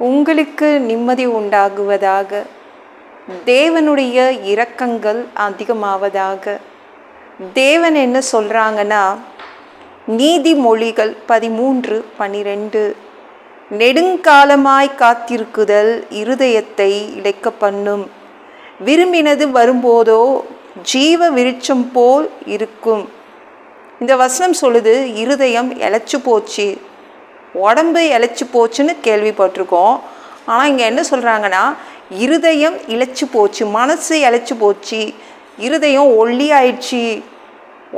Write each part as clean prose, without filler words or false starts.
உங்களுக்கு நிம்மதி உண்டாகுவதாக. தேவனுடைய இரக்கங்கள் அதிகமாவதாக. தேவன் என்ன சொல்கிறாங்கன்னா, நீதிமொழிகள் 13:12, நெடுங்காலமாய் காத்திருக்குதல் இருதயத்தை இளைக்க பண்ணும், விரும்பினது வரும்போதோ ஜீவ விருட்சம் போல் இருக்கும். இந்த வசனம் சொல்லுது, இருதயம் இளைச்சு போச்சு, உடம்பு இளைச்சி போச்சுன்னு கேள்விப்பட்டிருக்கோம். ஆனால் இங்கே என்ன சொல்கிறாங்கன்னா, இருதயம் இளைச்சி போச்சு, மனசு இளைச்சி போச்சு, இருதயம் ஒல்லி ஆயிடுச்சு.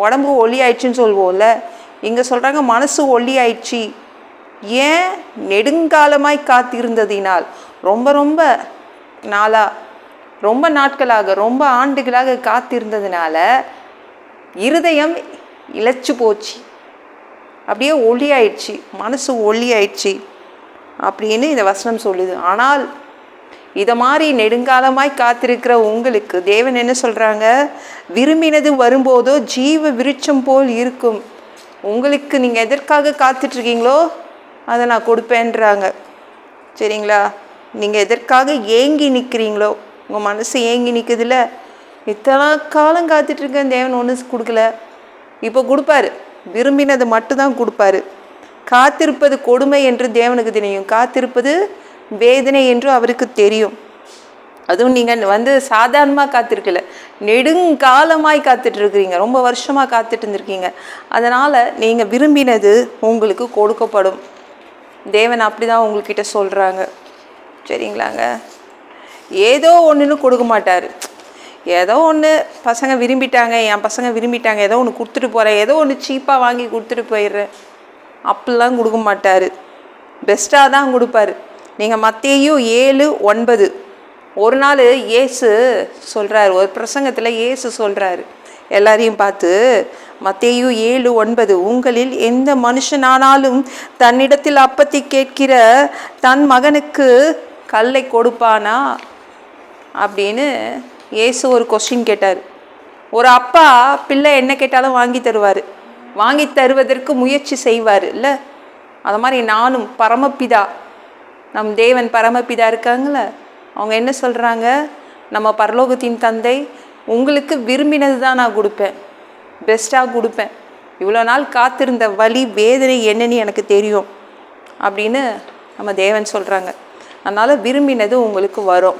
உடம்பு ஒல்லி ஆயிடுச்சுன்னு சொல்லுவோம்ல, இங்கே சொல்கிறாங்க மனசு ஒல்லி ஆயிடுச்சு. ஏன்? நெடுங்காலமாய் காத்திருந்ததினால், ரொம்ப நாளாக, ரொம்ப நாட்களாக, ரொம்ப ஆண்டுகளாக காத்திருந்ததுனால இருதயம் இளைச்சி போச்சு, அப்படியே ஒளி ஆயிடுச்சு, மனசு ஒளி ஆயிடுச்சு அப்படின்னு இந்த வசனம் சொல்லுது. ஆனால் இதை மாதிரி நெடுங்காலமாய் காத்திருக்கிற உங்களுக்கு தேவன் என்ன சொல்கிறாங்க, விரும்பினது வரும்போதோ ஜீவ விருட்சம் போல் இருக்கும். உங்களுக்கு நீங்கள் எதற்காக காத்துட்ருக்கீங்களோ அதை நான் கொடுப்பேன்றாங்க. சரிங்களா? நீங்கள் எதற்காக ஏங்கி நிற்கிறீங்களோ, உங்கள் மனசு ஏங்கி நிற்குதுல, இத்தனை காலம் காத்துட்ருக்கேன், தேவன் ஒன்று கொடுக்கல, இப்போ கொடுப்பாரு. விரும்பினது மட்டும்தான் கொடுப்பாரு. காத்திருப்பது கொடுமை என்று தேவனுக்கு தெரியும், காத்திருப்பது வேதனை என்று அவருக்கு தெரியும். அதுவும் நீங்கள் சாதாரணமாக காத்திருக்கல, நெடுங்காலமாய் காத்துட்ருக்கிறீங்க, ரொம்ப வருஷமாக காத்துட்டு இருந்திருக்கீங்க. அதனால் நீங்கள் விரும்பினது உங்களுக்கு கொடுக்கப்படும். தேவன் அப்படி தான் உங்கள்கிட்ட சொல்கிறாங்க. சரிங்களாங்க? ஏதோ ஒன்றுன்னு கொடுக்க மாட்டார். ஏதோ ஒன்று பசங்க விரும்பிட்டாங்க, என் பசங்க விரும்பிட்டாங்க, ஏதோ ஒன்று கொடுத்துட்டு போகிறேன், ஏதோ ஒன்று சீப்பாக வாங்கி கொடுத்துட்டு போயிடுறேன், அப்படிலாம் கொடுக்க மாட்டார். பெஸ்ட்டாக தான் கொடுப்பார். நீங்கள் மத்தேயு 7:9 ஒரு நாள் இயேசு சொல்கிறார், ஒரு பிரசங்கத்தில் இயேசு சொல்கிறாரு எல்லாரையும் பார்த்து, மத்தேயு 7:9, உங்களில் எந்த மனுஷனானாலும் தன்னிடத்தில் அப்பத்தை கேட்கிற தன் மகனுக்கு கல்லை கொடுப்பானா அப்படின்னு இயேசு ஒரு கொஸ்டின் கேட்டார். ஒரு அப்பா பிள்ளை என்ன கேட்டாலும் வாங்கி தருவார், வாங்கி தருவதற்கு முயற்சி செய்வார் இல்லை? அது மாதிரி நானும் பரமபிதா, நம் தேவன் பரமபிதா இருக்காங்கள, அவங்க என்ன சொல்கிறாங்க, நம்ம பரலோகத்தின் தந்தை உங்களுக்கு விரும்பினது தான் நான் கொடுப்பேன், பெஸ்ட்டாக கொடுப்பேன், இவ்வளோ நாள் காத்திருந்த வலி வேதனை என்னன்னு எனக்கு தெரியும் அப்படின்னு நம்ம தேவன் சொல்கிறாங்க. அதனால் விரும்பினது உங்களுக்கு வரும்.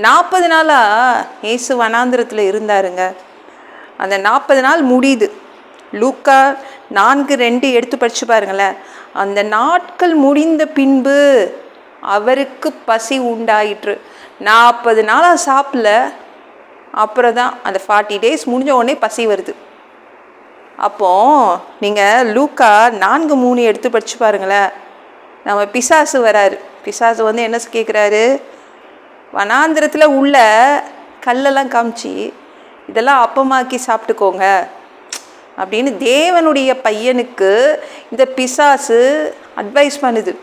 40 நாளாக இயேசு வனாந்திரத்தில் இருந்தாருங்க. அந்த 40 நாள் முடியுது. லூக்கா 4:2 எடுத்து படித்து பாருங்களேன். அந்த நாட்கள் முடிந்த பின்பு அவருக்கு பசி உண்டாயிற்று. 40 நாளாக சாப்பிடல, அப்புறம் தான் அந்த 40 days முடிஞ்ச உடனே பசி வருது. அப்போது நீங்கள் லூக்கா 4:3 எடுத்து படித்து பாருங்களேன். நம்ம பிசாசு வராரு. பிசாசு என்ன கேட்குறாரு, வனாந்திரத்தில் உள்ள கல்லெல்லாம் காமிச்சு இதெல்லாம் அப்பமாக்கி சாப்பிட்டுக்கோங்க அப்படின்னு தேவனுடைய பையனுக்கு இந்த பிசாசு அட்வைஸ் பண்ணுது.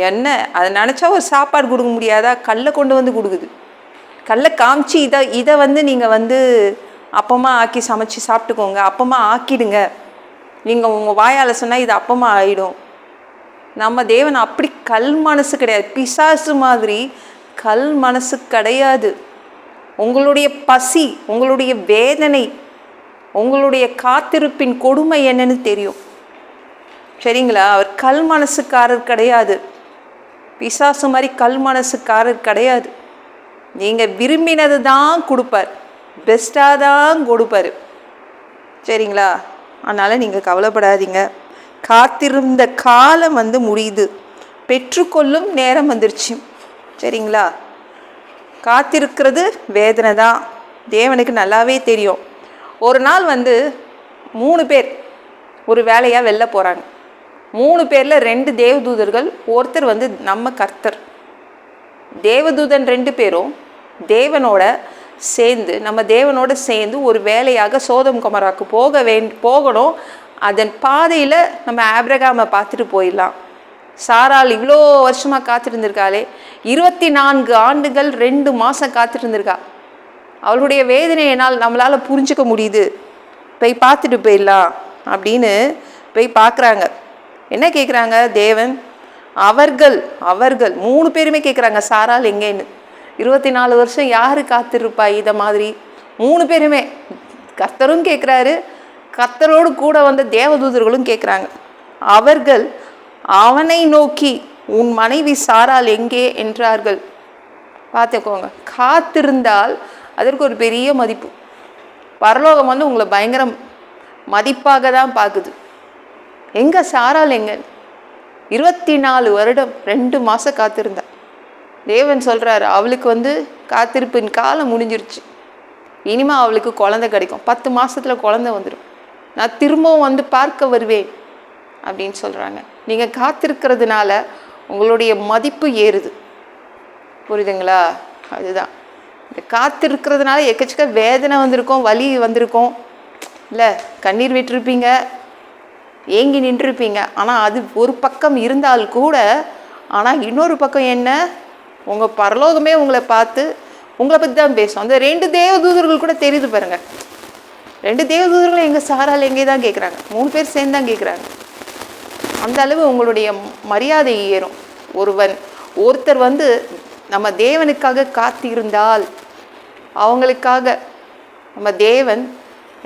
என்ன அதை நினச்சா ஒரு சாப்பாடு கொடுக்க முடியாதா? கல்லை கொண்டு வந்து கொடுக்குது. கல்லை காமிச்சு இதை நீங்கள் அப்பமாக ஆக்கி சமைச்சு சாப்பிட்டுக்கோங்க, அப்பமாக ஆக்கிடுங்க, நீங்கள் உங்கள் வாயால் சொன்னால் இது அப்பமாக ஆகிடும். நம்ம தேவன் அப்படி கல் மனசு கிடையாது, பிசாசு மாதிரி கல் மனசு கிடையாது. உங்களுடைய பசி, உங்களுடைய வேதனை, உங்களுடைய காத்திருப்பின் கொடுமை என்னன்னு தெரியும். சரிங்களா? அவர் கல் மனசுக்காரர் கிடையாது, பிசாசு மாதிரி கல் மனசுக்காரர் கிடையாது. நீங்கள் விரும்பினது தான் கொடுப்பார், பெஸ்ட்டாக தான் கொடுப்பார். சரிங்களா? அதனால் நீங்கள் கவலைப்படாதீங்க. காத்திருந்த காலம் முடியுது, பெற்றுக்கொள்ளும் நேரம் வந்துருச்சு. சரிங்களா? காத்திருக்கிறது வேதனை தான், தேவனுக்கு நல்லாவே தெரியும். ஒரு நாள் 3 பேர் ஒரு வேலையாக வெளில போகிறாங்க. 3 பேரில் 2 தேவதூதர்கள், ஒருத்தர் நம்ம கர்த்தர். தேவதூதன் 2 பேரும் நம்ம தேவனோட சேர்ந்து ஒரு வேலையாக சோதம் கொமராக்கு போகணும். அதன் பாதையில் நம்ம ஆபிரகாமை பார்த்துட்டு போயிடலாம். சாராள் இவ்வளோ வருஷமாக காத்திருந்திருக்காளே, 24 ஆண்டுகள் 2 மாதம் காத்திருந்திருக்கா. அவளுடைய வேதனையினால் நம்மளால் புரிஞ்சுக்க முடியுது. போய் பார்த்துட்டு போயிடலாம் அப்படின்னு போய் பார்க்குறாங்க. என்ன கேட்குறாங்க தேவன், அவர்கள் அவர்கள் 3 பேருமே கேட்குறாங்க, சாராள் எங்கேன்னு. 24 வருஷம் யாரு காத்திருப்பா இதை மாதிரி? 3 பேருமே, கர்த்தரும் கேட்குறாரு, கர்த்தரோடு கூட வந்த தேவதூதர்களும் கேட்குறாங்க. அவர்கள் அவனை நோக்கி, உன் மனைவி சாராள் எங்கே என்றார்கள். பார்த்துக்கோங்க, காத்திருந்தால் அதற்கு ஒரு பெரிய மதிப்பு. பரலோகம் வந்து உங்களை பயங்கர மதிப்பாக தான் பார்க்குது. எங்க சாராள் எங்க? 24 வருடம் 2 மாதம் காத்திருந்தா. தேவன் சொல்கிறாரு, அவளுக்கு வந்து காத்திருப்பின் காலம் முடிஞ்சிருச்சு, இனிமே அவளுக்கு குழந்தை கிடைக்கும், 10 மாதத்தில் குழந்தை வந்துடும், நான் திரும்பவும் வந்து பார்க்க வருவேன் அப்படின்னு சொல்கிறாங்க. நீங்கள் காத்திருக்கிறதுனால உங்களுடைய மதிப்பு ஏறுது. புரியுதுங்களா? அதுதான் இந்த காத்திருக்கிறதுனால எக்கச்சக்க வேதனை வந்திருக்கும், வலி வந்திருக்கும், இல்லை கண்ணீர் விட்டுருப்பீங்க, ஏங்கி நின்றுருப்பீங்க. ஆனால் அது ஒரு பக்கம் இருந்தால் கூட, ஆனால் இன்னொரு பக்கம் என்ன, உங்கள் பரலோகமே உங்களை பார்த்து உங்களை பற்றி தான் பேசும். அந்த 2 தேவதூதர்கள் கூட தெரியுது பாருங்கள். 2 தேவதூதர்களும் எங்கள் சாரால் எங்கே தான் கேட்குறாங்க, 3 பேர் சேர்ந்து தான் கேட்குறாங்க. அந்த அளவு உங்களுடைய மரியாதை ஏறும். ஒருத்தர் வந்து நம்ம தேவனுக்காக காத்திருந்தால் அவங்களுக்காக நம்ம தேவன்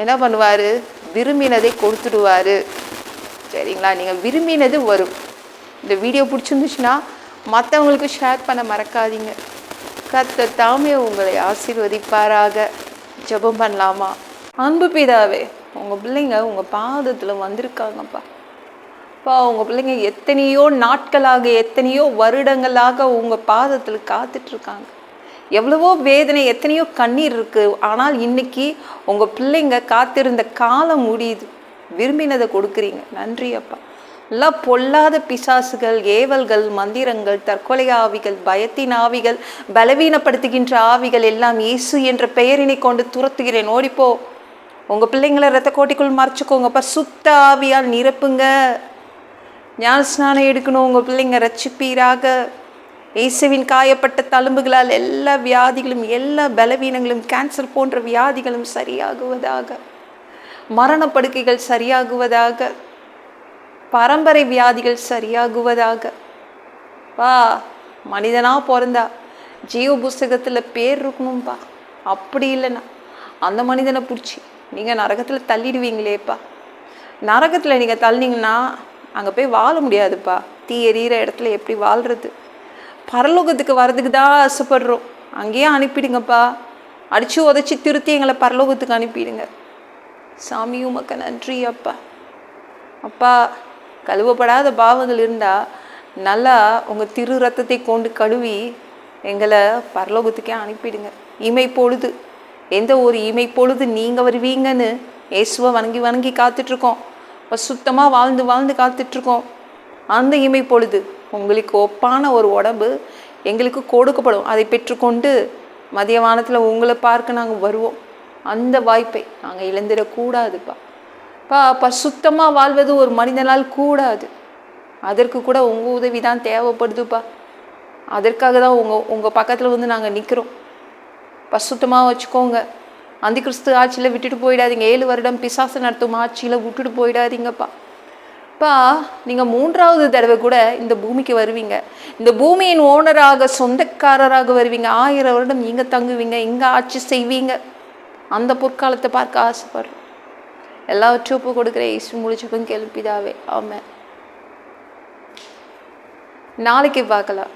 என்ன பண்ணுவார், விரும்பினதை கொடுத்துடுவார். சரிங்களா? நீங்கள் விரும்பினது வரும். இந்த வீடியோ பிடிச்சிருந்துச்சுன்னா மற்றவங்களுக்கு ஷேர் பண்ண மறக்காதீங்க. கர்த்தர் தாமே உங்களை ஆசீர்வதிப்பாராக. ஜெபம் பண்ணலாமா? அன்பு பிதாவே, உங்கள் பிள்ளைங்க உங்கள் பாதத்தில் வந்திருக்காங்கப்பா. உங்கள் பிள்ளைங்க எத்தனையோ நாட்களாக, எத்தனையோ வருடங்களாக உங்கள் பாதத்தில் காத்துட்ருக்காங்க. எவ்வளவோ வேதனை, எத்தனையோ கண்ணீர் இருக்குது. ஆனால் இன்னைக்கு உங்கள் பிள்ளைங்க காத்திருந்த காலம் முடியுது, விரும்பினதை கொடுக்குறீங்க. நன்றி அப்பா. எல்லாம் பொல்லாத பிசாசுகள், ஏவல்கள், மந்திரங்கள், தற்கொலை ஆவிகள், பயத்தின் ஆவிகள், பலவீனப்படுத்துகின்ற ஆவிகள் எல்லாம் இயேசு என்ற பெயரினை கொண்டு துரத்துகிறேன். ஓடிப்போ. உங்கள் பிள்ளைங்களை ரத்த கோட்டிக்குள் மறைச்சிக்கோங்கப்பா. சுத்த ஆவியால் நிரப்புங்க. ஞான ஸ்நானம் எடுக்கணும், உங்கள் பிள்ளைங்க ரட்சிப்பீராக. இயேசுவின் காயப்பட்ட தழும்புகளால் எல்லா வியாதிகளும், எல்லா பலவீனங்களும், கேன்சர் போன்ற வியாதிகளும் சரியாகுவதாக, மரணப்படுக்கைகள் சரியாகுவதாக, பரம்பரை வியாதிகள் சரியாகுவதாக. மனிதனாக பிறந்தா ஜீவ புஸ்தகத்தில் பேர் இருக்கணும்ப்பா. அப்படி இல்லைன்னா அந்த மனிதனை பிடிச்சி நீங்கள் நரகத்தில் தள்ளிடுவீங்களேப்பா. நரகத்தில் நீங்கள் தள்ளினீங்கன்னா அங்கே போய் வாழ முடியாதுப்பா. தீ எறிகிற இடத்துல எப்படி வாழ்கிறது? பரலோகத்துக்கு வர்றதுக்கு தான் ஆசைப்படுறோம். அங்கேயே அனுப்பிடுங்கப்பா. அடித்து உதச்சி திருத்தி எங்களை பரலோகத்துக்கு அனுப்பிடுங்க. சாமி உமக்கு நன்றி அப்பா. அப்பா, கழுவப்படாத பாவங்கள் இருந்தால் நல்லா உங்கள் திரு ரத்தத்தை கொண்டு கழுவி எங்களை பரலோகத்துக்கே அனுப்பிடுங்க. இமை பொழுது, எந்த ஒரு இமை பொழுது நீங்கள் வருவீங்கன்னு இயேசுவை வணங்கி வணங்கி காத்துட்ருக்கோம். சுத்தமாக வாழ்ந்து வாழ்ந்து காத்துட்ருக்கோம். அந்த இமை பொழுது உங்களுக்கு ஒப்பான ஒரு உடம்பு எங்களுக்கு கொடுக்கப்படும். அதை பெற்றுக்கொண்டு மதிய வானத்தில் உங்களை பார்க்க நாங்கள் வருவோம். அந்த வாய்ப்பை நாங்கள் இழந்துடக்கூடாதுப்பா. சுத்தமாக வாழ்வது ஒரு மனிதனால் கூடாது. அதற்கு கூட உங்கள் உதவி தான் தேவைப்படுதுப்பா. அதற்காக தான் உங்கள் பக்கத்தில் வந்து நாங்கள் நிற்கிறோம். சுத்தமாக வச்சுக்கோங்க. அந்த கிறிஸ்து ஆட்சியில் விட்டுட்டு போயிடாதீங்க. 7 வருடம் பிசாசு நடத்தும் ஆட்சியில் விட்டுட்டு போயிடாதீங்கப்பா. நீங்கள் 3வது தடவை கூட இந்த பூமிக்கு வருவீங்க. இந்த பூமியின் ஓனராக, சொந்தக்காரராக வருவீங்க. 1000 வருடம் இங்கே தங்குவீங்க, இங்கே ஆட்சி செய்வீங்க. அந்த பொற்காலத்தை பார்க்க ஆசைப்படுறோம். எல்லாவற்றும் ஒப்பு கொடுக்குற இயேசு முடிச்சப்போ கேள்விதாவே. ஆமென். நாளைக்கு பார்க்கலாம்.